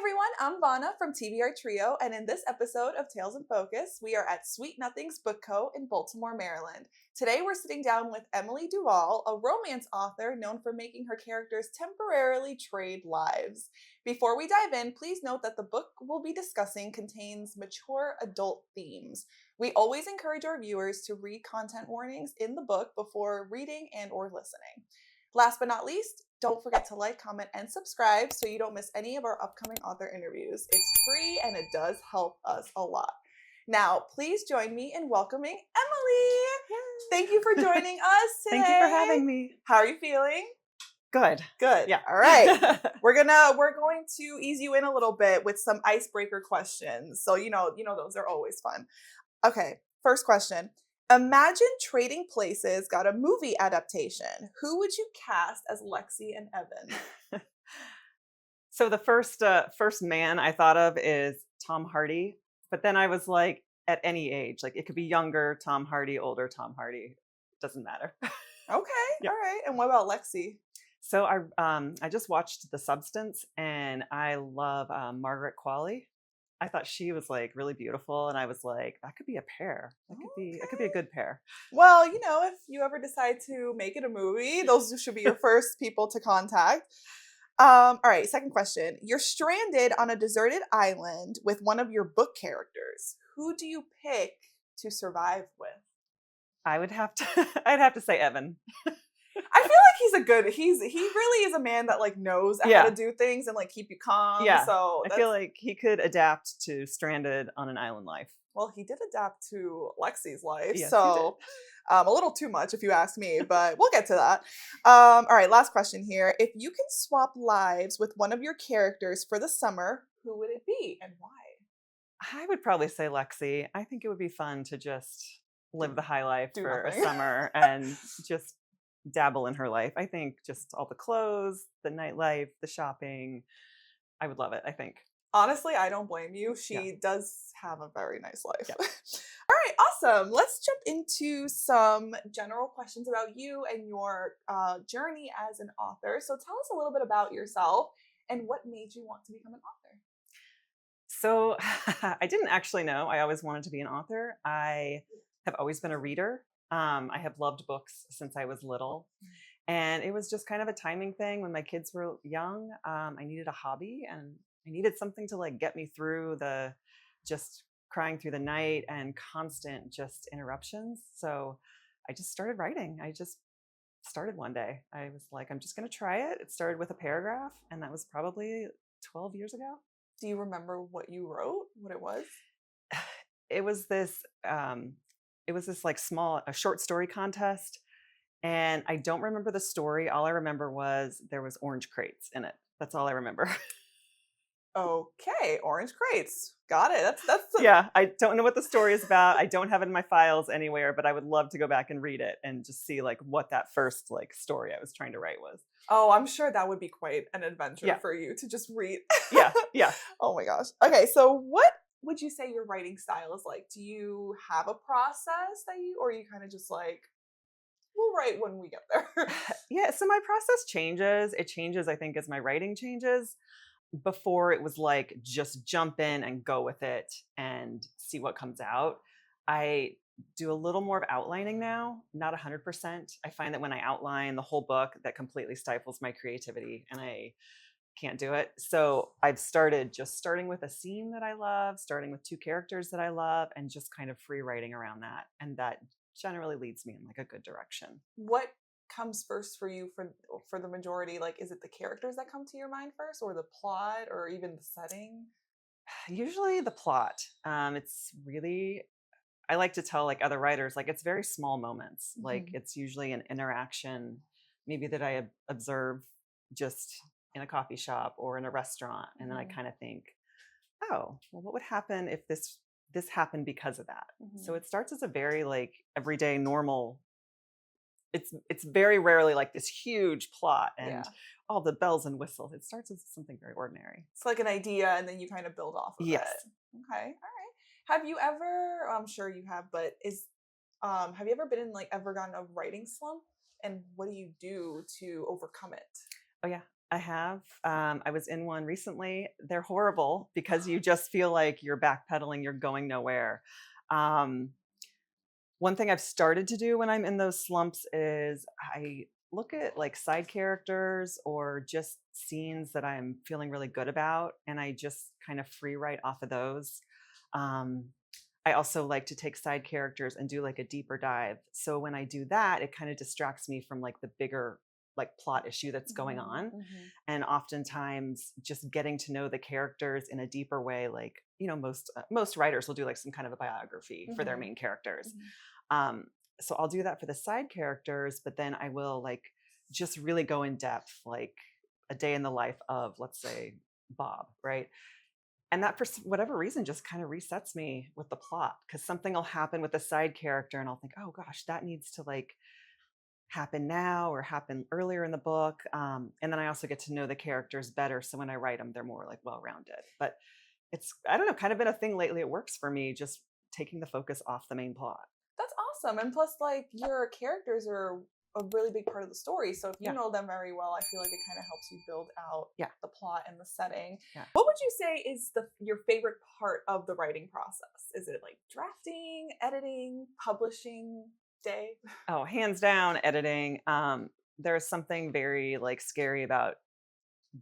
everyone, I'm Vana from TBR Trio, and in this episode of Tales in Focus, we are at Sweet Nothings Book Co. in Baltimore, Maryland. Today we're sitting down with Emily Duvall, a romance author known for making her characters temporarily trade lives. Before we dive in, please note that the book we'll be discussing contains mature adult themes. We always encourage our viewers to read content warnings in the book before reading and or listening. Last but not least, don't forget to like, comment, and subscribe so you don't miss any of our upcoming author interviews. It's free and it does help us a lot. Now, please join me in welcoming Emily. Yay. Thank you for joining us today. Thank you for having me. How are you feeling? Good. Good. Yeah. All right. We're going to ease you in a little bit with some icebreaker questions. So you know those are always fun. Okay. First question. Imagine Trading Places got a movie adaptation. Who would you cast as Lexi and Evan? So the first man I thought of is Tom Hardy, but then I was like, at any age, like it could be younger Tom Hardy, older Tom Hardy, doesn't matter. Okay, Yeah. All right. And what about Lexi? So I just watched The Substance, and I love Margaret Qualley. I thought she was like really beautiful, and I was like, that could be a pair. That could be a good pair. Well, if you ever decide to make it a movie, those should be your first people to contact. All right, second question. You're stranded on a deserted island with one of your book characters. Who do you pick to survive with? I'd have to say Evan. I feel like he really is a man that like knows how to do things and like keep you calm. Yeah. So I feel like he could adapt to stranded on an island life. Well, he did adapt to Lexi's life. Yes, so a little too much if you ask me, but we'll get to that. All right, last question here. If you can swap lives with one of your characters for the summer, who would it be and why? I would probably say Lexi. I think it would be fun to just live the high life for nothing. a summer and just dabble in her life. I think just all the clothes, the nightlife, the shopping. I would love it, I think. Honestly, I don't blame you. She does have a very nice life. Yeah. All right, awesome. Let's jump into some general questions about you and your journey as an author. So tell us a little bit about yourself and what made you want to become an author. So I didn't actually know I always wanted to be an author. I have always been a reader. I have loved books since I was little. And it was just kind of a timing thing. When my kids were young, I needed a hobby and I needed something to like get me through the just crying through the night and constant just interruptions. So I just started writing. I just started one day. I was like, I'm just going to try it. It started with a paragraph, and that was probably 12 years ago. Do you remember what you wrote, what it was? It was this like a short story contest. And I don't remember the story. All I remember was there was orange crates in it. That's all I remember. Okay, orange crates. Got it. That's Yeah, I don't know what the story is about. I don't have it in my files anywhere, but I would love to go back and read it and just see like what that first like story I was trying to write was. Oh, I'm sure that would be quite an adventure for you to just read. Yeah. Oh my gosh. Okay, so what would you say your writing style is like? Do you have a process or you kind of just like, we'll write when we get there? Yeah, so my process changes. It changes, I think, as my writing changes. Before it was like, just jump in and go with it and see what comes out. I do a little more of outlining now, not 100%. I find that when I outline the whole book, that completely stifles my creativity and I can't do it. So I've starting with a scene that I love, starting with two characters that I love, and just kind of free writing around that. And that generally leads me in like a good direction. What comes first for you for the majority? Like, is it the characters that come to your mind first, or the plot, or even the setting? Usually the plot. It's really, I like to tell like other writers, like it's very small moments. Like it's usually an interaction maybe that I observe just in a coffee shop or in a restaurant. And then I kind of think, oh, well, what would happen if this happened because of that? So it starts as a very like everyday normal. It's very rarely like this huge plot and all the bells and whistles. It starts as something very ordinary. It's like an idea and then you kind of build off of it. Okay. All right. Have you ever, I'm sure you have, but have you ever been in like ever gotten a writing slump? And what do you do to overcome it? Oh yeah. I have. I was in one recently. They're horrible because you just feel like you're backpedaling, you're going nowhere. Um, One thing I've started to do when I'm in those slumps is I look at like side characters or just scenes that I'm feeling really good about, and I just kind of free write off of those. Um, I also like to take side characters and do like a deeper dive. So when I do that, it kind of distracts me from like the bigger like plot issue that's going on. Mm-hmm. And oftentimes just getting to know the characters in a deeper way, like, most writers will do like some kind of a biography for their Mm-hmm. main characters. Mm-hmm. um, so I'll do that for the side characters, but then I will like just really go in depth, like a day in the life of, let's say, Bob, right? And that, for whatever reason, just kind of resets me with the plot, because something will happen with a side character and I'll think, oh gosh, that needs to like happen now or happen earlier in the book. And then I also get to know the characters better. So when I write them, they're more like well-rounded. But it's, I don't know, kind of been a thing lately. It works for me, just taking the focus off the main plot. That's awesome. And plus, like, your characters are a really big part of the story. So if you Yeah. know them very well, I feel like it kind of helps you build out Yeah. the plot and the setting. Yeah. What would you say is your favorite part of the writing process? Is it like drafting, editing, publishing day? Oh, hands down, editing. There's something very like scary about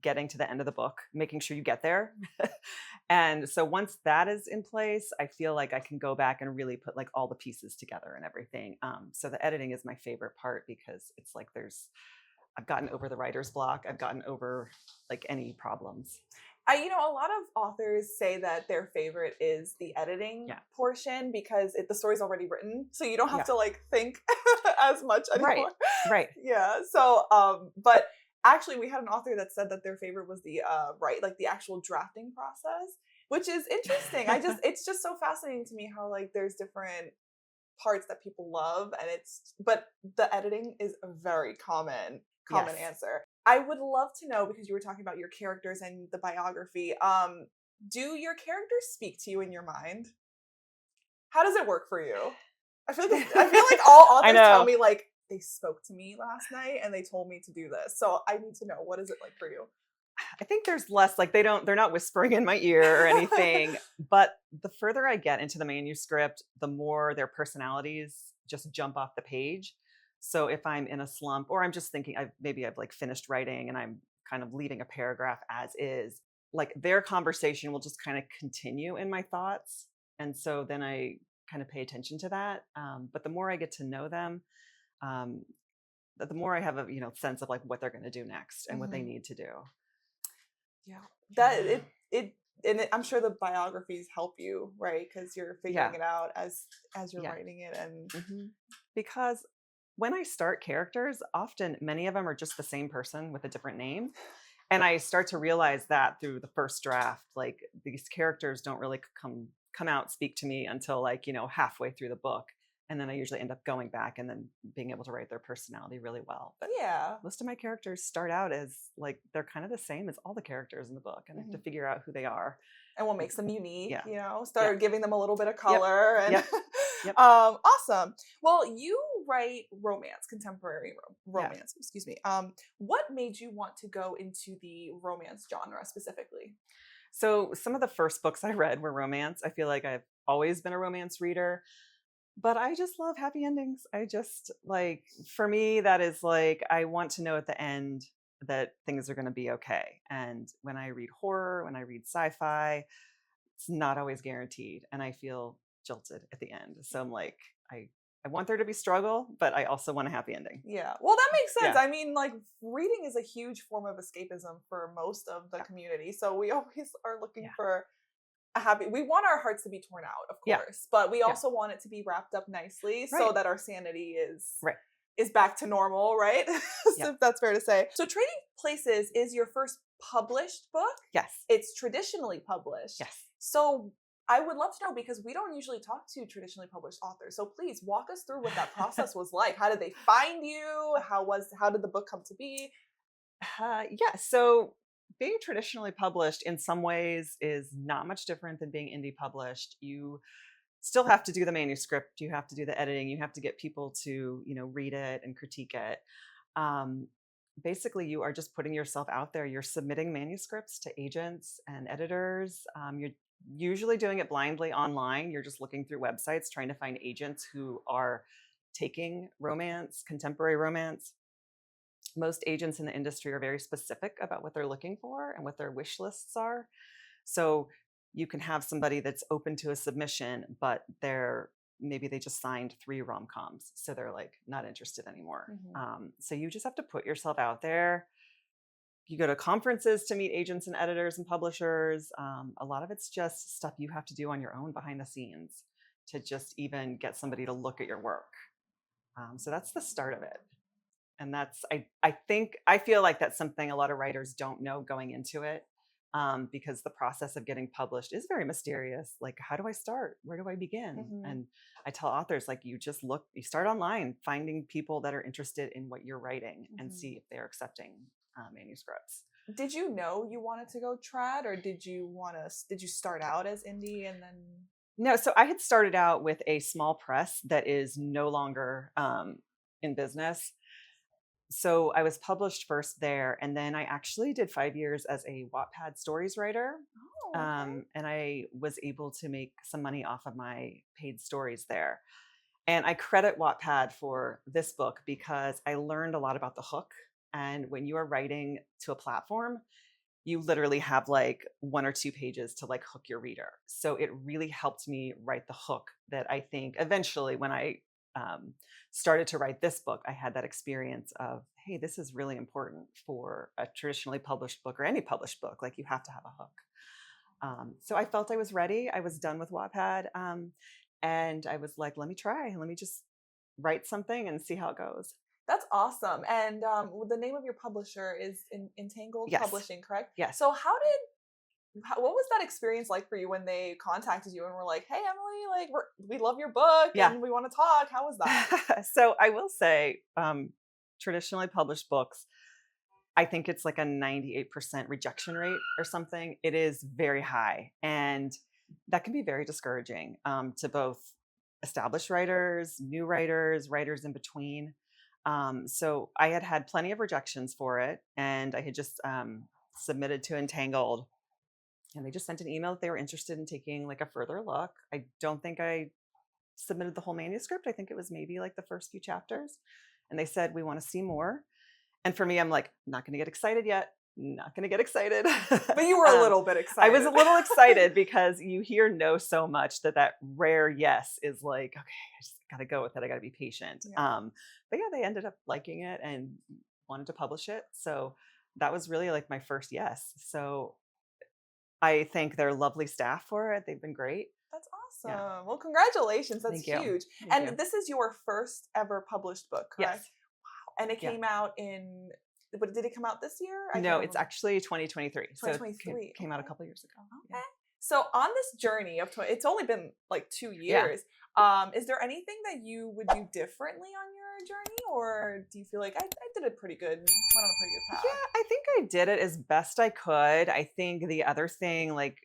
getting to the end of the book, making sure you get there. And so once that is in place, I feel like I can go back and really put like all the pieces together and everything. So the editing is my favorite part, because it's like I've gotten over the writer's block. I've gotten over like any problems. A lot of authors say that their favorite is the editing Yeah. portion, because the story's already written, so you don't have Yeah. to like think as much anymore. Right. Yeah. So, but actually, we had an author that said that their favorite was the like the actual drafting process, which is interesting. It's just so fascinating to me how like there's different parts that people love, and but the editing is a very common Yes. answer. I would love to know, because you were talking about your characters and the biography. Do your characters speak to you in your mind? How does it work for you? I feel like all authors tell me like they spoke to me last night and they told me to do this. So I need to know, what is it like for you? I think there's less, like they're not whispering in my ear or anything, but the further I get into the manuscript, the more their personalities just jump off the page. So if I'm in a slump, or I'm just thinking I've like finished writing and I'm kind of leaving a paragraph as is, like their conversation will just kind of continue in my thoughts. And so then I kind of pay attention to that. But the more I get to know them, the more I have a sense of like what they're going to do next and what they need to do. Yeah, I'm sure the biographies help you, right? Because you're figuring it out as you're writing it, and because when I start characters, often many of them are just the same person with a different name. And I start to realize that through the first draft, like these characters don't really come out, speak to me until like, halfway through the book. And then I usually end up going back and then being able to write their personality really well. But yeah, most of my characters start out as like, they're kind of the same as all the characters in the book. And I have to figure out who they are. And what makes them unique, Yeah. Start giving them a little bit of color. And Yep. Awesome. Well, you write romance, contemporary romance, excuse me. What made you want to go into the romance genre specifically? So some of the first books I read were romance. I feel like I've always been a romance reader, but I just love happy endings. I just like, for me, that is like, I want to know at the end that things are going to be okay. And when I read horror, when I read sci-fi, it's not always guaranteed. And I feel jilted at the end. So I'm like, I want there to be struggle, but I also want a happy ending. Yeah. Well, that makes sense. Yeah. I mean, like, reading is a huge form of escapism for most of the community. So we always are looking for we want our hearts to be torn out, of course, but we also want it to be wrapped up nicely so that our sanity is back to normal, right? So if that's fair to say. So Trading Places is your first published book? Yes. It's traditionally published. Yes. So I would love to know, because we don't usually talk to traditionally published authors. So please walk us through what that process was like. How did they find you? How did the book come to be? So being traditionally published in some ways is not much different than being indie published. You still have to do the manuscript. You have to do the editing. You have to get people to, read it and critique it. basically you are just putting yourself out there. You're submitting manuscripts to agents and editors. You're usually doing it blindly online. You're just looking through websites trying to find agents who are taking romance, contemporary romance. Most agents in the industry are very specific about what they're looking for and what their wish lists are. So you can have somebody that's open to a submission, but maybe they just signed 3 rom-coms, so they're like not interested anymore. So you just have to put yourself out there. You go to conferences to meet agents and editors and publishers. A lot of it's just stuff you have to do on your own behind the scenes to just even get somebody to look at your work. So that's the start of it. And I feel like that's something a lot of writers don't know going into it, because the process of getting published is very mysterious. Like, how do I start? Where do I begin? And I tell authors, like, you start online, finding people that are interested in what you're writing and see if they're accepting manuscripts. Did you know you wanted to go trad, or did you start out as indie and then? No, so I had started out with a small press that is no longer in business. So I was published first there, and then I actually did 5 years as a Wattpad stories writer. Oh, okay. And I was able to make some money off of my paid stories there. And I credit Wattpad for this book because I learned a lot about the hook. And when you are writing to a platform, you literally have like 1 or 2 pages to like hook your reader. So it really helped me write the hook that I think eventually when I started to write this book, I had that experience of, hey, this is really important for a traditionally published book or any published book. Like, you have to have a hook. So I felt I was ready. I was done with Wattpad. And I was like, let me just write something and see how it goes. That's awesome. And the name of your publisher is Entangled Publishing, correct? Yes. So what was that experience like for you when they contacted you and were like, hey, Emily, like we love your book and we want to talk? How was that? So I will say, traditionally published books, I think it's like a 98% rejection rate or something. It is very high. And that can be very discouraging to both established writers, new writers, writers in between. So I had plenty of rejections for it. And I had just submitted to Entangled. And they just sent an email that they were interested in taking like a further look. I don't think I submitted the whole manuscript. I think it was maybe like the first few chapters. And they said, we want to see more. And for me, I'm like, not going to get excited yet. Not going to get excited. But you were a little bit excited. I was a little excited because you hear no so much that rare yes is like, okay, I just got to go with it. I got to be patient. Yeah. But yeah, they ended up liking it and wanted to publish it. So that was really like my first yes. So I thank their lovely staff for it. They've been great. That's awesome. Yeah. Well, congratulations. That's huge. Thank you. This is your first ever published book, correct? Yes. Wow. And it came out but did it come out this year? No, it's actually 2023. 2023. So it came out a couple years ago. Okay. Yeah. So on this journey of it's only been like 2 years. Is there anything that you would do differently on your journey, or do you feel like I did it pretty good, went on a pretty good path? Yeah, I think I did it as best I could. I think the other thing like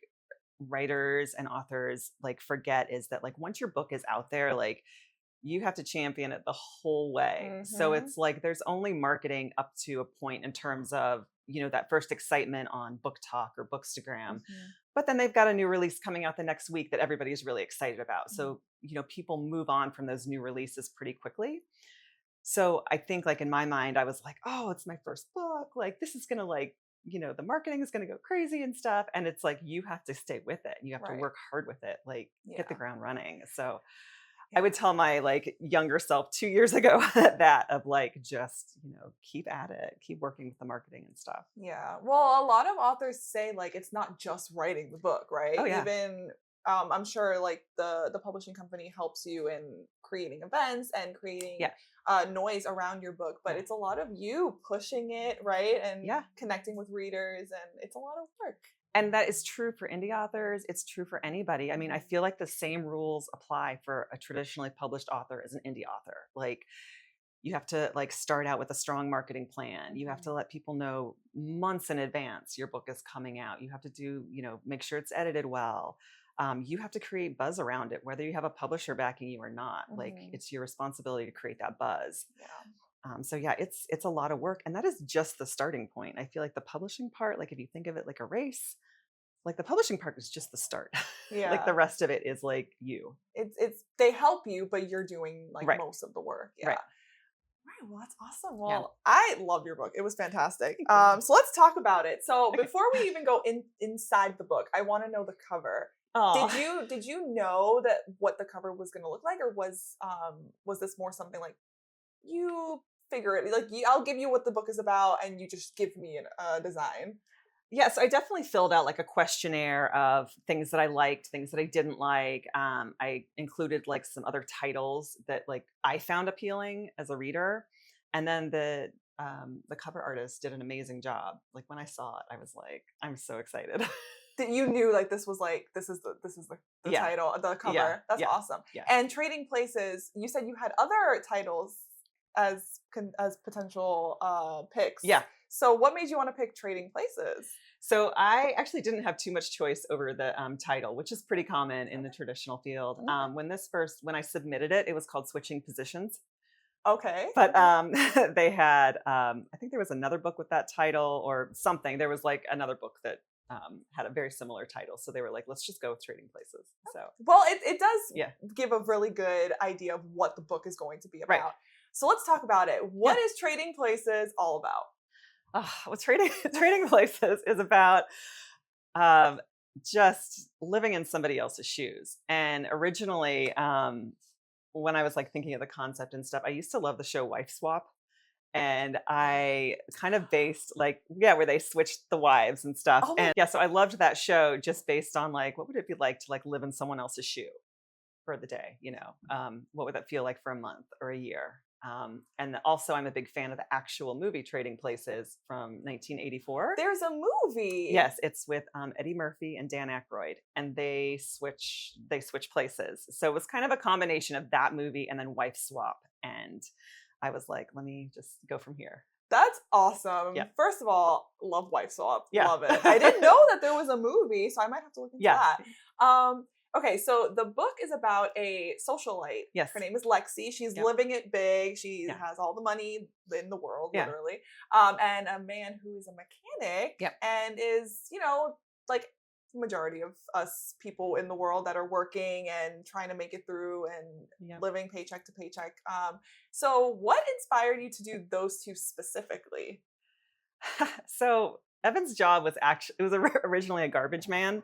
writers and authors like forget is that like once your book is out there, like you have to champion it the whole way. So it's like there's only marketing up to a point in terms of, that first excitement on Book Talk or Bookstagram. But then they've got a new release coming out the next week that everybody's really excited about. So, people move on from those new releases pretty quickly. So I think like in my mind, I was like, oh, it's my first book. Like this is going to like, the marketing is going to go crazy and stuff. And it's like, you have to stay with it. You have to work hard with it, like hit the ground running. So I would tell my like younger self 2 years ago that of like, just, keep at it, keep working with the marketing and stuff. Yeah. Well, a lot of authors say like, it's not just writing the book, right? Oh, yeah. Even I'm sure like the publishing company helps you in creating events and creating noise around your book, but it's a lot of you pushing it, right? And connecting with readers, and it's a lot of work. And that is true for indie authors. It's true for anybody. I mean, I feel like the same rules apply for a traditionally published author as an indie author. Like you have to like start out with a strong marketing plan. You have to let people know months in advance your book is coming out. You have to do, make sure it's edited well. You have to create buzz around it, whether you have a publisher backing you or not. Like it's your responsibility to create that buzz. So yeah, it's a lot of work, and that is just the starting point. I feel like the publishing part, like if you think of it like a race, like the publishing part is just the start. Like Yeah. the rest of it is like you. It's they help you, but you're doing like Right. most of the work. Yeah. Right. Right. Well, that's awesome. Yeah. Well, I love your book. It was fantastic. Thank you. So let's talk about it. So Okay. before we even go inside the book, I want to know the cover. Oh. Did you know that what the cover was going to look like, or was this more something like you figure it like I'll give you what the book is about, and you just give me a design? Yes, I definitely filled out like a questionnaire of things that I liked, things that I didn't like. I included like some other titles that like I found appealing as a reader, and then the cover artist did an amazing job. Like when I saw it, I was like, I'm so excited. That you knew like this was like this is the Yeah, title, the cover. yeah, That's yeah, awesome. yeah. And Trading Places, you said you had other titles as potential picks. Yeah. So what made you want to pick Trading Places? So I actually didn't have too much choice over the title, which is pretty common in the traditional field. When I submitted it, it was called Switching Positions. Okay. But they had, I think there was another book with that title or something. There was like another book that had a very similar title. So they were like, let's just go with Trading Places. So, well, it does yeah. give a really good idea of what the book is going to be about. Right. So let's talk about it. What is Trading Places all about? Well, Trading Places is about just living in somebody else's shoes. And originally, when I was like thinking of the concept and stuff, I used to love the show Wife Swap. And I kind of based like, yeah, where they switched the wives and stuff. Oh. And yeah, so I loved that show just based on like, what would it be like to like live in someone else's shoe for the day? You know, what would that feel like for a month or a year? And also I'm a big fan of the actual movie Trading Places from 1984. There's a movie. Yes, it's with Eddie Murphy and Dan Aykroyd, and they switch places. So it was kind of a combination of that movie and then Wife Swap. And I was like, let me just go from here. That's awesome. Yeah. First of all, love Wife Swap. Yeah. Love it. I didn't know that there was a movie, so I might have to look into that. Okay, so the book is about a socialite. Yes. Her name is Lexi. She's living it big. She has all the money in the world, literally. And a man who is a mechanic and is, you know, like the majority of us people in the world that are working and trying to make it through and living paycheck to paycheck. So what inspired you to do those two specifically? So Evan's job was originally a garbage man.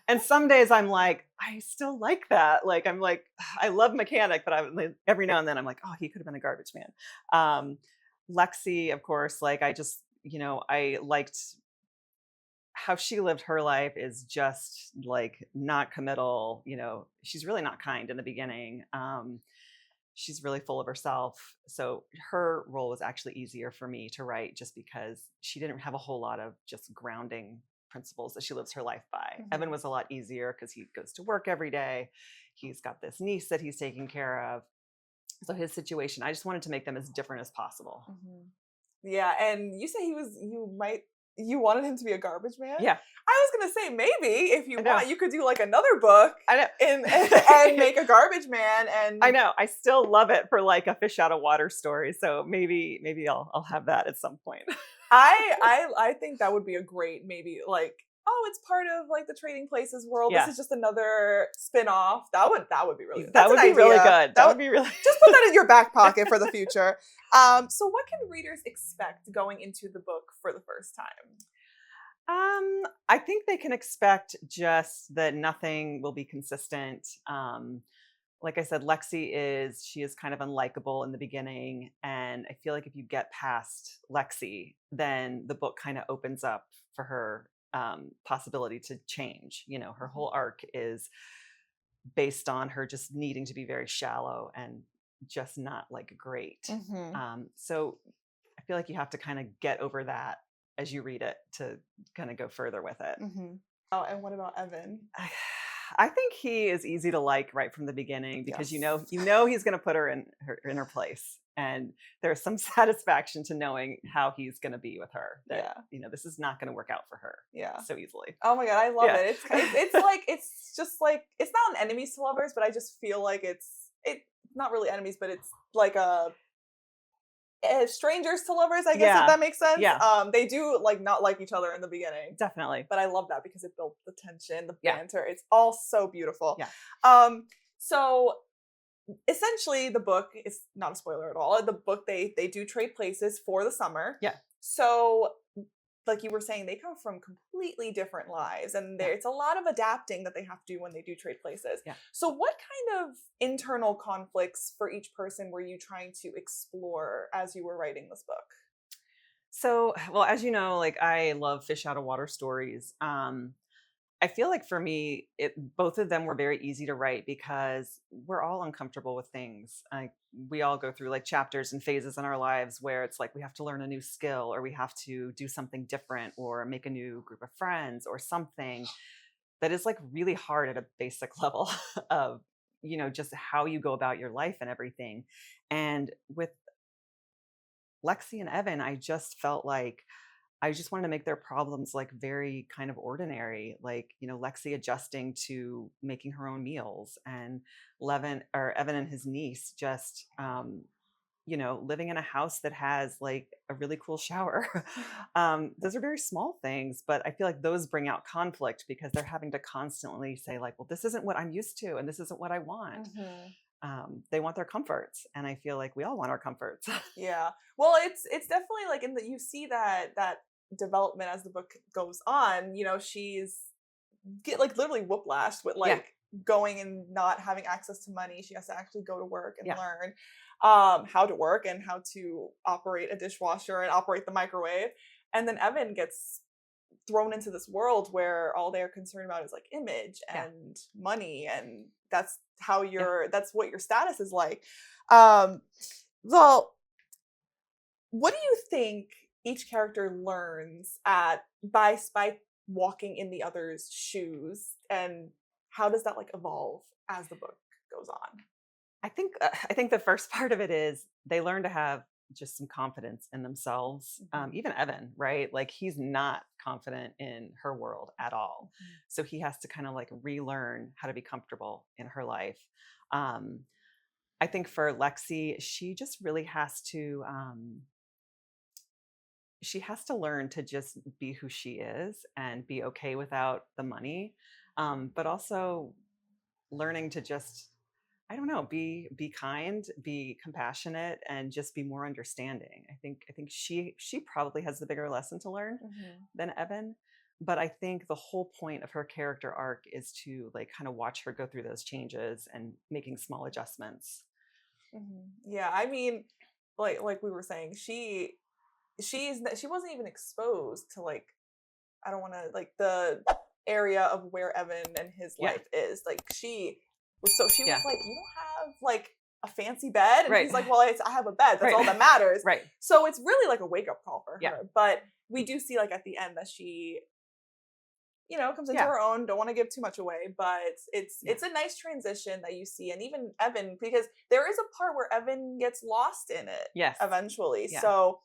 And some days I'm like, I still like that. Like, I'm like, I love mechanic, but every now and then I'm like, oh, he could have been a garbage man. Lexi, of course, like I just, you know, I liked how she lived her life is just like not committal. You know, she's really not kind in the beginning. She's really full of herself. So her role was actually easier for me to write just because she didn't have a whole lot of just grounding principles that she lives her life by. Mm-hmm. Evan was a lot easier because he goes to work every day. He's got this niece that he's taking care of. So his situation, I just wanted to make them as different as possible. Mm-hmm. Yeah, and you say you wanted him to be a garbage man? Yeah. I was gonna say maybe if you want, you could do like another book and make a garbage man. And I know I still love it for like a fish out of water story. So maybe I'll have that at some point. I think that would be a great maybe like, oh, it's part of like the Trading Places world. Yeah. This is just another spin-off. That would be really good. That would be really good. That would be really just put that in your back pocket for the future. So what can readers expect going into the book for the first time? I think they can expect just that nothing will be consistent. Like I said, Lexi is kind of unlikable in the beginning. And I feel like if you get past Lexi, then the book kind of opens up for her possibility to change. You know, her whole arc is based on her just needing to be very shallow and just not like great. Mm-hmm. So I feel like you have to kind of get over that as you read it to kind of go further with it. Mm-hmm. Oh, and what about Evan? I think he is easy to like right from the beginning because you know he's going to put her in her place, and there's some satisfaction to knowing how he's going to be with her. That you know this is not going to work out for her. So easily. Oh my god, I love it. It's like it's just like it's not an enemies to lovers, but I just feel like it's not really enemies, but it's like a strangers to lovers, I guess, if Yeah. that makes sense. Yeah. They do like not like each other in the beginning, Definitely. but I love that because it built the tension, the Yeah. banter. It's all so beautiful. Yeah. So essentially the book is not a spoiler at all. The book, they do trade places for the summer. Yeah. So like you were saying, they come from completely different lives, and Yeah. it's a lot of adapting that they have to do when they do trade places. Yeah. So what kind of internal conflicts for each person were you trying to explore as you were writing this book? So, well, as you know, like I love fish out of water stories. I feel like for me, both of them were very easy to write because we're all uncomfortable with things. We all go through like chapters and phases in our lives where it's like we have to learn a new skill, or we have to do something different, or make a new group of friends, or something that is like really hard at a basic level of, just how you go about your life and everything. And with Lexi and Evan, I just felt like I just wanted to make their problems like very kind of ordinary, like, Lexi adjusting to making her own meals, and Evan and his niece just living in a house that has like a really cool shower. Those are very small things, but I feel like those bring out conflict because they're having to constantly say like, well, this isn't what I'm used to and this isn't what I want. They want their comforts, and I feel like we all want our comforts. Yeah. Well, it's definitely like you see that development as the book goes on. She's get like literally whiplashed with Yeah. like going and not having access to money. She has to actually go to work and Yeah. learn how to work and how to operate a dishwasher and operate the microwave. And then Evan gets thrown into this world where all they're concerned about is like image Yeah. and money, and that's how Yeah. that's what your status is like. Um, well, what do you think each character learns at by walking in the other's shoes, and how does that like evolve as the book goes on? I think the first part of it is they learn to have just some confidence in themselves. Mhm. Even Evan, right? Like he's not confident in her world at all, Mhm. so he has to kind of like relearn how to be comfortable in her life. Um, I think for Lexi, she just really has to. She has to learn to just be who she is and be okay without the money, but also learning to just, I don't know, be kind, be compassionate, and just be more understanding. I think she probably has the bigger lesson to learn Mhm. than Evan, but I think the whole point of her character arc is to like kind of watch her go through those changes and making small adjustments. Mhm. Yeah, I mean, like we were saying, she wasn't even exposed to like, I don't want to like the area of where Evan and his Yeah, life is. Like she was yeah, like, you don't have like a fancy bed, and right, he's like, well, I have a bed. That's right, all that matters. right, So it's really like a wake up call for yeah, her. But we do see like at the end that she, comes into yeah, her own. Don't want to give too much away, but yeah, it's a nice transition that you see, and even Evan, because there is a part where Evan gets lost in it yes, eventually. yeah, So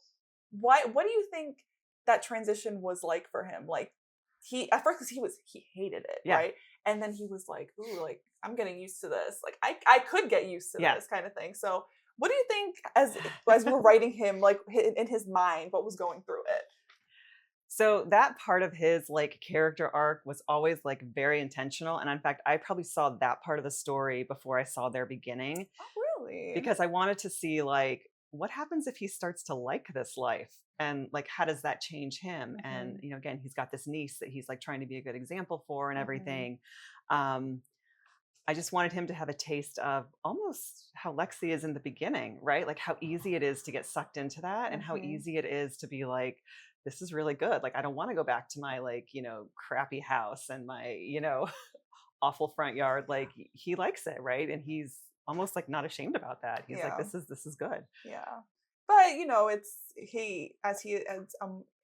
what do you think that transition was like for him? Like he at first, because he hated it, yeah, right? And then he was like, ooh, like I'm getting used to this. Like I could get used to yeah. this kind of thing. So what do you think as you were writing him, like in his mind, what was going through it? So that part of his like character arc was always like very intentional. And in fact, I probably saw that part of the story before I saw their beginning, Oh, really? because I wanted to see like what happens if he starts to like this life, and like how does that change him? And Hmm. again, he's got this niece that he's like trying to be a good example for and Hmm. everything. Um, I just wanted him to have a taste of almost how Lexi is in the beginning, right? Like how easy it is to get sucked into that, and how Hmm. easy it is to be like, this is really good. Like, I don't want to go back to my like, crappy house and my, awful front yard. Like he likes it, right? And he's almost like not ashamed about that. He's like, Yeah. this is good. Yeah. But it's as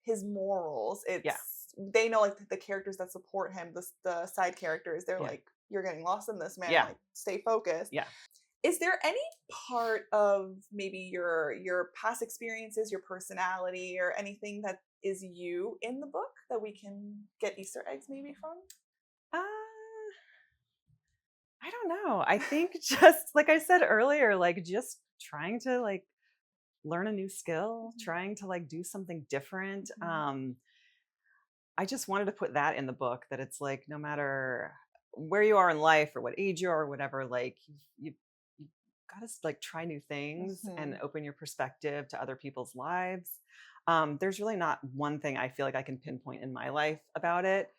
his morals, Yeah. they know like the characters that support him, the side characters, they're Yeah. like, you're getting lost in this, man. Yeah. Like stay focused. Yeah. Is there any part of maybe your past experiences, your personality, or anything that is you in the book that we can get Easter eggs maybe from? Uh, I don't know. I think just like I said earlier, like just trying to like learn a new skill, trying to like do something different. I just wanted to put that in the book, that it's like, no matter where you are in life or what age you are or whatever, like you got to like try new things and open your perspective to other people's lives. There's really not one thing I feel like I can pinpoint in my life about it.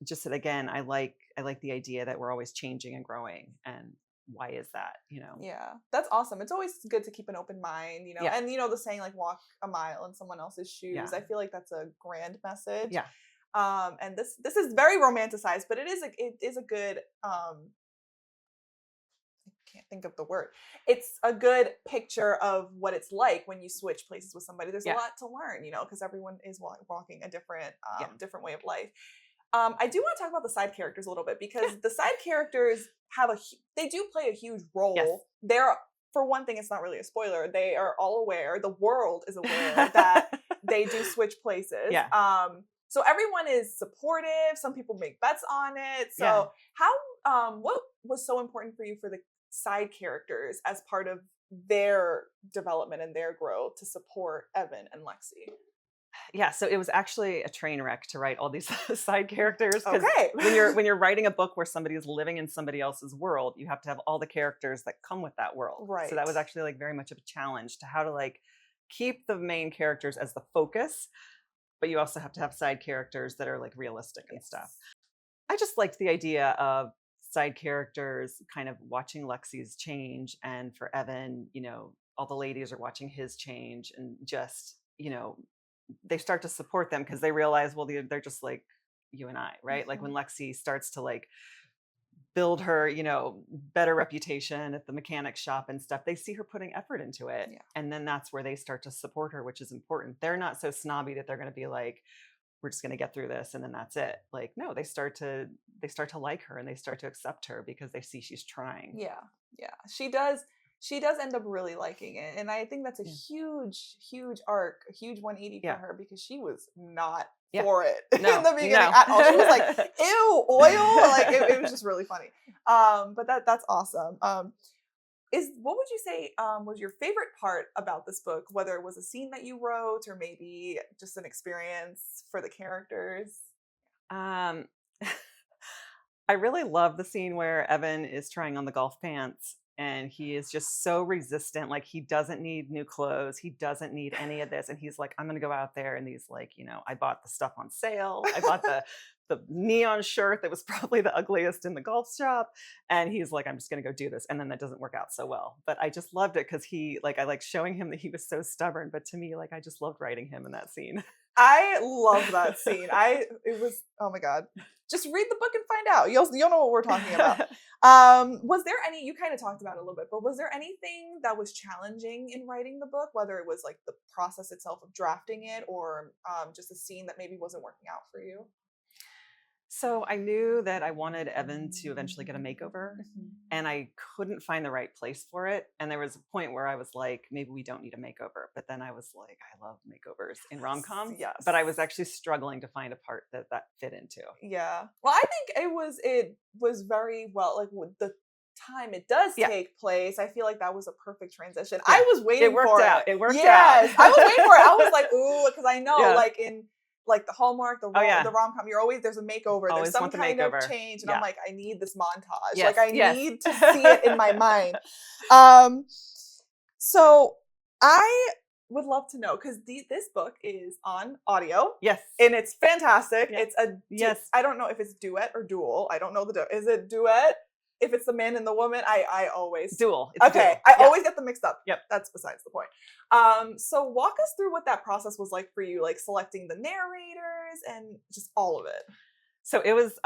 Just that, again, I like the idea that we're always changing and growing, and why is that, Yeah, that's awesome. It's always good to keep an open mind, Yeah. and the saying like walk a mile in someone else's shoes. Yeah. I feel like that's a grand message. Yeah. And this is very romanticized, but it is a good I can't think of the word. It's a good picture of what it's like when you switch places with somebody. There's a Yeah. lot to learn, because everyone is walking a different Yeah. different way of life. I do want to talk about the side characters a little bit, because the side characters they do play a huge role. Yes. They're, for one thing, it's not really a spoiler. They are all aware. The world is aware that they do switch places. Yeah. So everyone is supportive. Some people make bets on it. So Yeah. how what was so important for you for the side characters as part of their development and their growth to support Evan and Lexi? Yeah, so it was actually a train wreck to write all these side characters. 'Cause Okay. when you're writing a book where somebody is living in somebody else's world, you have to have all the characters that come with that world. Right. So that was actually like very much of a challenge to how to like keep the main characters as the focus, but you also have to have side characters that are like realistic and stuff. I just liked the idea of side characters kind of watching Lexi's change, and for Evan, all the ladies are watching his change, and just, they start to support them because they realize, well, they're just like you and I, right? Like when Lexi starts to like build her, better reputation at the mechanic shop and stuff, they see her putting effort into it. Yeah. And then that's where they start to support her, which is important. They're not so snobby that they're going to be like, we're just going to get through this and then that's it. Like, no, they start to like her, and they start to accept her because they see she's trying. Yeah. She does end up really liking it. And I think that's a huge arc, a huge 180 for her, because she was not for it in the beginning at all. She was like, ew, oil. Like it was just really funny. But that's awesome. What would you say was your favorite part about this book, whether it was a scene that you wrote or maybe just an experience for the characters? I really love the scene where Evan is trying on the golf pants, and he is just so resistant. Like, he doesn't need new clothes. He doesn't need any of this. And he's like, I'm going to go out there. And he's like, I bought the stuff on sale. I bought the neon shirt that was probably the ugliest in the golf shop. And he's like, I'm just going to go do this. And then that doesn't work out so well. But I just loved it because I like showing him that he was so stubborn. But to me, like, I just loved writing him in that scene. I love that scene. It was, oh my God. Just read the book and find out. You'll know what we're talking about. Was there you kind of talked about it a little bit, but was there anything that was challenging in writing the book, whether it was like the process itself of drafting it or just a scene that maybe wasn't working out for you? So I knew that I wanted Evan to eventually get a makeover, and I couldn't find the right place for it. And there was a point where I was like, maybe we don't need a makeover. But then I was like, I love makeovers in rom-coms. Yes. But I was actually struggling to find a part that fit into. Yeah. Well, I think it was very well, like with the time it does take place. I feel like that was a perfect transition. Yeah. I was waiting for it. It worked out. Yes. I was waiting for it. I was like, ooh, because I know like in like the Hallmark, the rom-com, there's a makeover. Always there's some kind of change. And I'm like, I need this montage. Like I need to see it in my mind. So I would love to know, because this book is on audio. Yes. And it's fantastic. Yes. It's I don't know if it's duet or dual. I don't know is it duet? If it's the man and the woman, I always dual. It's dual. I always get them mixed up. Yep. That's besides the point. So walk us through what that process was like for you, like selecting the narrators and just all of it. So it was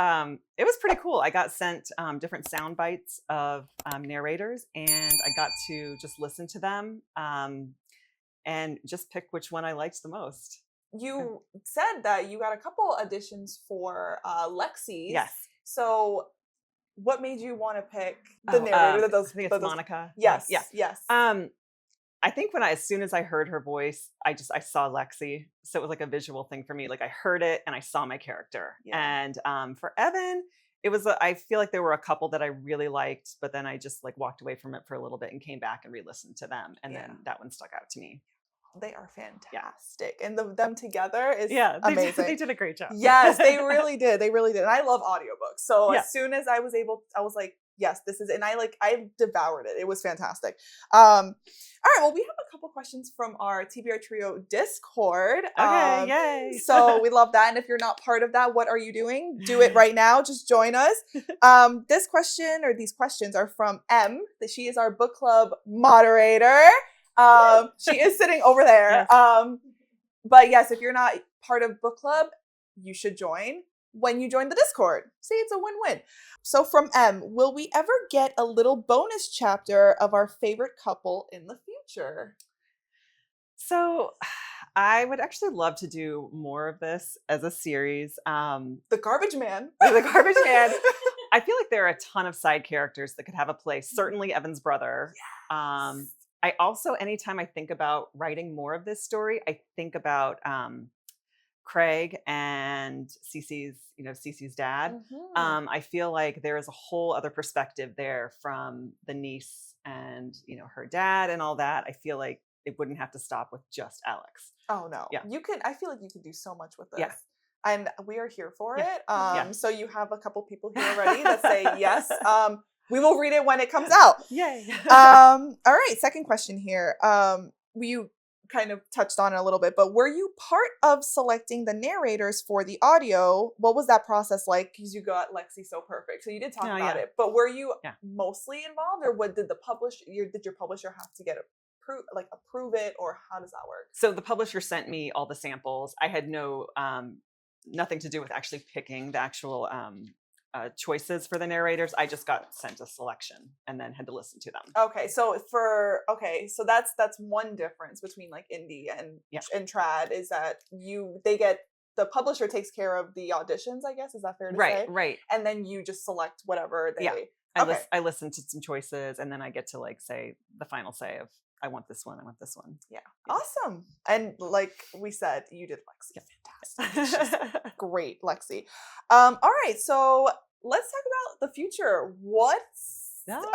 pretty cool. I got sent different sound bites of narrators, and I got to just listen to them and just pick which one I liked the most. You said that you got a couple auditions for Lexi's. Yes. So what made you want to pick the narrator that does? I think it's Monica. Yes. Yeah. Yes. I think as soon as I heard her voice, I saw Lexi. So it was like a visual thing for me. Like I heard it and I saw my character. Yeah. And for Evan, it was I feel like there were a couple that I really liked, but then I just like walked away from it for a little bit and came back and re-listened to them. And then that one stuck out to me. They are fantastic. And them together is amazing. They did a great job. Yes, they really did. They really did. And I love audiobooks. So Yeah. as soon as I was like, yes, this is it. And I devoured it. It was fantastic. All right. Well, we have a couple questions from our TBR Trio Discord. Okay, yay. So we love that. And if you're not part of that, what are you doing? Do it right now. Just join us. This question or these questions are from M. She is our book club moderator. She is sitting over there. Yes. But yes, if you're not part of book club, you should join when you join the Discord. See, it's a win-win. So from M, will we ever get a little bonus chapter of our favorite couple in the future? So I would actually love to do more of this as a series. The Garbage Man. The Garbage Man. I feel like there are a ton of side characters that could have a place. Certainly Evan's brother. Yes. I also, anytime I think about writing more of this story, I think about Craig and Cece's dad. Mm-hmm. I feel like there is a whole other perspective there from the niece and, her dad and all that. I feel like it wouldn't have to stop with just Alex. Oh no. Yeah. I feel like you could do so much with this. Yeah. And we are here for it. Yeah. So you have a couple people here already that say yes. We will read it when it comes out. Yay. All right. Second question here. You kind of touched on it a little bit, but were you part of selecting the narrators for the audio? What was that process like? Because you got Lexi so perfect. So you did talk about it, but were you mostly involved, or did your publisher have to get approve it, or how does that work? So the publisher sent me all the samples. I had nothing to do with actually picking the actual choices for the narrators. I just got sent a selection and then had to listen to them. Okay, so that's one difference between like indie and trad is that the publisher takes care of the auditions, I guess. Is that fair to say? Right. And then you just select whatever they. Yeah. I listen to some choices and then I get to say the final say of I want this one. I want this one. Yeah. Awesome. And like we said, you did Lexi. Yeah. Fantastic. She's great, Lexi. All right. So let's talk about the future.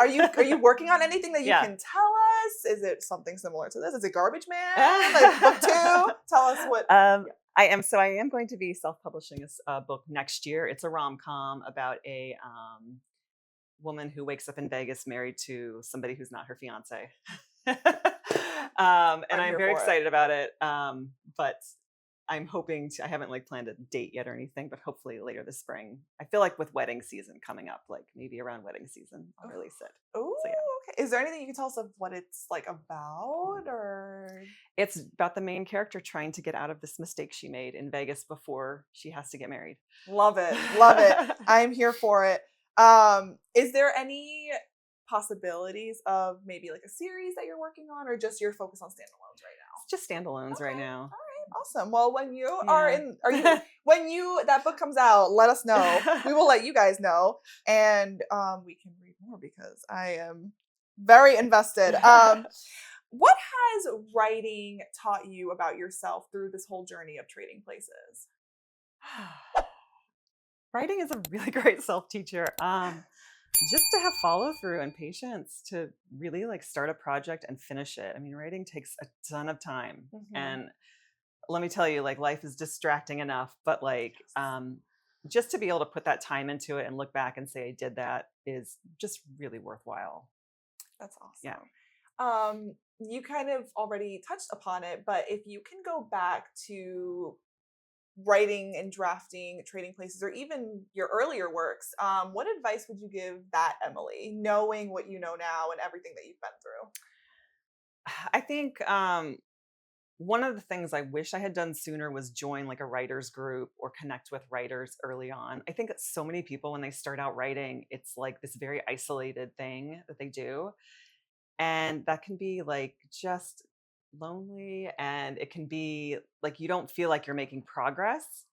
Are you working on anything that you can tell us? Is it something similar to this? Is it Garbage Man? Like book 2? Tell us what. I am going to be self-publishing a book next year. It's a rom-com about a woman who wakes up in Vegas married to somebody who's not her fiance. And I'm very excited about it. But I'm hoping I haven't planned a date yet or anything, but hopefully later this spring. I feel like with wedding season coming up, maybe around wedding season, I'll release it. Oh, so, okay. Is there anything you can tell us of what it's about, or? It's about the main character trying to get out of this mistake she made in Vegas before she has to get married. Love it. Love it. I'm here for it. Is there any possibilities of maybe a series that you're working on, or just your focus on standalones right now? It's just standalones right now. All right. Awesome. Well, when you that book comes out, let us know. We will let you guys know, and we can read more because I am very invested. What has writing taught you about yourself through this whole journey of trading places? Writing is a really great self-teacher. Just to have follow through and patience to really start a project and finish it. I mean, writing takes a ton of time. Mm-hmm. And let me tell you, life is distracting enough, but just to be able to put that time into it and look back and say I did that is just really worthwhile. That's awesome. Yeah. You kind of already touched upon it, but if you can go back to writing and drafting Trading Places, or even your earlier works, what advice would you give that Emily, knowing what you know now and everything that you've been through? I think one of the things I wish I had done sooner was join a writers group or connect with writers early on. I think that so many people, when they start out writing, it's this very isolated thing that they do. And that can be just lonely, and it can be you don't feel like you're making progress.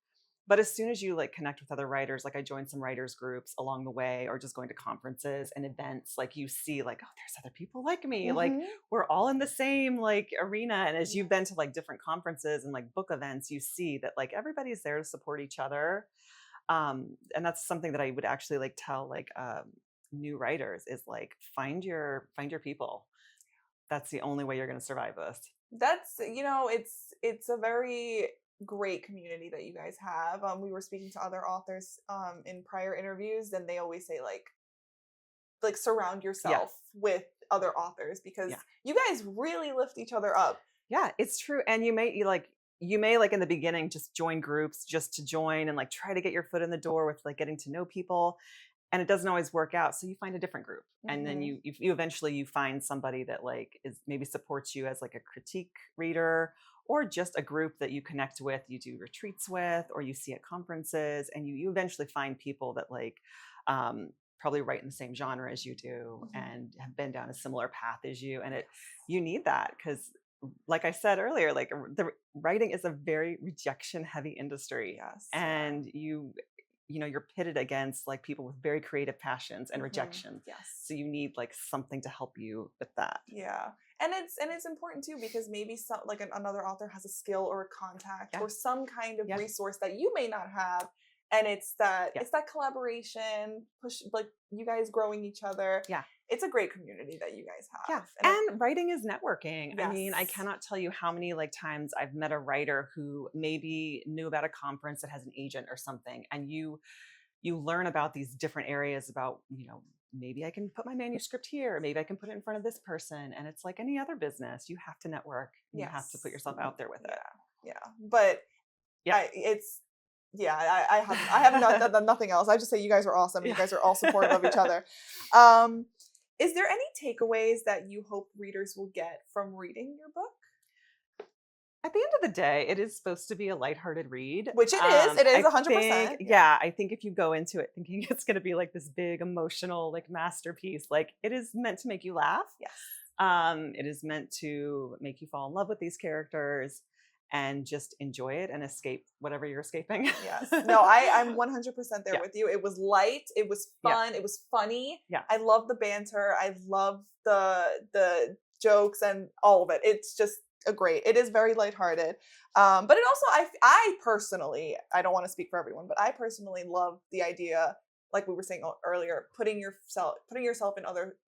But as soon as you like connect with other writers, like I joined some writers groups along the way, or just going to conferences and events, like you see like, oh, there's other people like me. Like Mhm. we're all in the same like arena. And as you've been to like different conferences and like book events, you see that like everybody's there to support each other. And that's something that I would actually like tell like new writers is like find your people. That's the only way you're going to survive this. That's, it's a very great community that you guys have. We were speaking to other authors in prior interviews, and they always say like surround yourself with other authors because you guys really lift each other up. Yeah, it's true. And you may like in the beginning just join groups just to join and like try to get your foot in the door with like getting to know people, and it doesn't always work out, so you find a different group. And then you eventually you find somebody that like is maybe supports you as like a critique reader, or just a group that you connect with, you do retreats with, or you see at conferences, and you eventually find people that like probably write in the same genre as you do and have been down a similar path as you. And you need that because like I said earlier, like the writing is a very rejection heavy industry. Yes. And you're pitted against like people with very creative passions and rejections. Yes. So you need like something to help you with that. Yeah. And it's important too, because maybe some like another author has a skill or a contact or some kind of resource that you may not have. And it's that collaboration, push, like you guys growing each other. Yeah. It's a great community that you guys have. Yeah. And writing is networking. Yes. I mean, I cannot tell you how many like times I've met a writer who maybe knew about a conference that has an agent or something. And you learn about these different areas about, maybe I can put my manuscript here, or maybe I can put it in front of this person. And it's like any other business. You have to network. You have to put yourself out there with it. Yeah. But I have not done nothing else. I just say you guys are awesome. You guys are all supportive of each other. Is there any takeaways that you hope readers will get from reading your book? At the end of the day, it is supposed to be a lighthearted read. Which it is. It is 100%. Yeah, I think if you go into it thinking it's going to be like this big emotional like masterpiece, like it is meant to make you laugh. Yes. It is meant to make you fall in love with these characters and just enjoy it and escape whatever you're escaping. Yes. No, I'm 100% there with you. It was light. It was fun. It was funny. Yeah. I love the banter. I love the jokes and all of it. It's just it is very lighthearted. But it also, I personally, I don't want to speak for everyone, but I personally love the idea, like we were saying earlier, putting yourself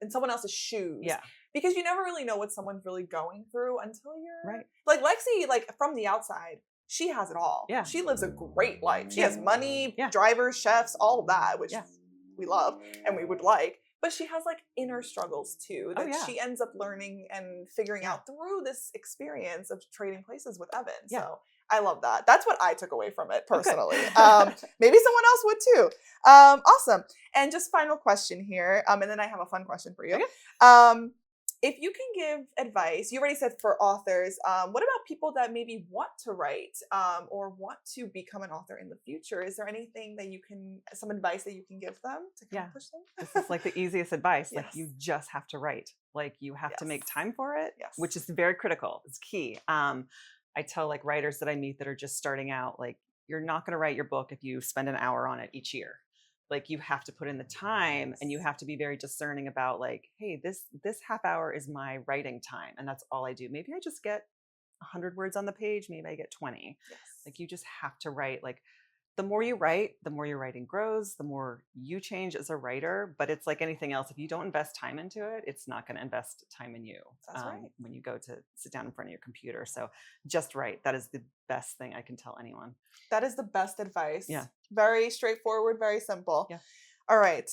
in someone else's shoes. Yeah. Because you never really know what someone's really going through until you're right. Like Lexi, like from the outside, she has it all. Yeah. She lives a great life. She has money, drivers, chefs, all of that, which we love and we would like. But she has like inner struggles too that she ends up learning and figuring out through this experience of trading places with Evan. Yeah. So I love that. That's what I took away from it personally. Okay. Maybe someone else would too. Awesome. And just final question here. And then I have a fun question for you. Okay. If you can give advice, you already said for authors, what about people that maybe want to write or want to become an author in the future? Is there anything that some advice that you can give them to kind of push them? This is like the easiest advice. Like you just have to write. Like you have to make time for it, which is very critical. It's key. I tell like writers that I meet that are just starting out, like you're not going to write your book if you spend an hour on it each year. Like you have to put in the time and you have to be very discerning about like, hey, this half hour is my writing time. And that's all I do. Maybe I just get 100 words on the page. Maybe I get 20. Yes. Like you just have to write. Like the more you write, the more your writing grows, the more you change as a writer. But it's like anything else. If you don't invest time into it, it's not going to invest time in you. That's right. When you go to sit down in front of your computer. So just write. That is the best thing I can tell anyone. That is the best advice. Yeah. Very straightforward, very simple. Yeah. All right.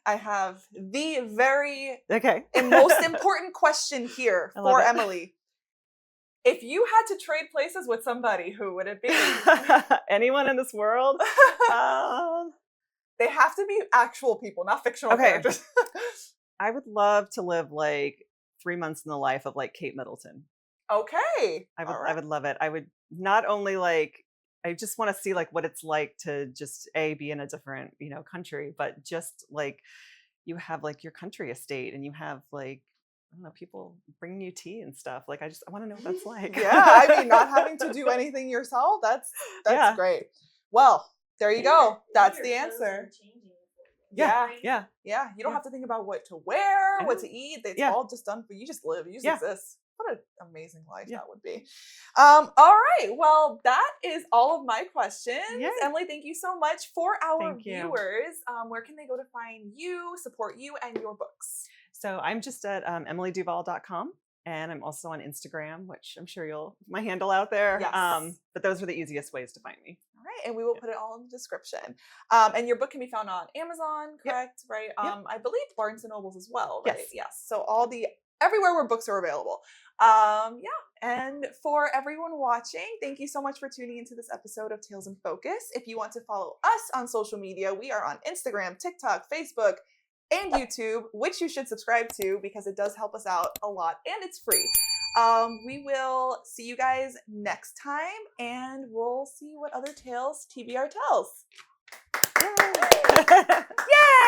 I have the very and most important question here for Emily. If you had to trade places with somebody, who would it be? Anyone in this world? They have to be actual people, not fictional characters. I would love to live like 3 months in the life of like Kate Middleton. Okay. I would love it. I would not only like, I just want to see like what it's like to just be in a different, country, but just like you have like your country estate and you have like, I don't know, people bringing you tea and stuff. Like, I want to know what that's like. Yeah. I mean, not having to do anything yourself. That's great. Well, There you go. That's the answer. Yeah. Yeah. Yeah. You don't Yeah. have to think about what to wear, I what know. to eat. It's Yeah. all just done for you. You just live. You just Yeah. exist. What an amazing life Yeah. that would be. All right. Well, that is all of my questions. Yay. Emily, thank you so much. For our Thank you. viewers, where can they go to find you, support you, and your books? So I'm just at emilyduvall.com. And I'm also on Instagram, which I'm sure you'll my handle out there. Yes. But those are the easiest ways to find me. All right, and we will put it all in the description. And your book can be found on Amazon, correct? Yep. Right? Yep. I believe Barnes and Nobles as well, right? Yes. Yes. So everywhere where books are available. And for everyone watching, thank you so much for tuning into this episode of Tales in Focus. If you want to follow us on social media, we are on Instagram, TikTok, Facebook, and YouTube, which you should subscribe to because it does help us out a lot and it's free. We will see you guys next time and we'll see what other tales TBR tells. Yay! Yay!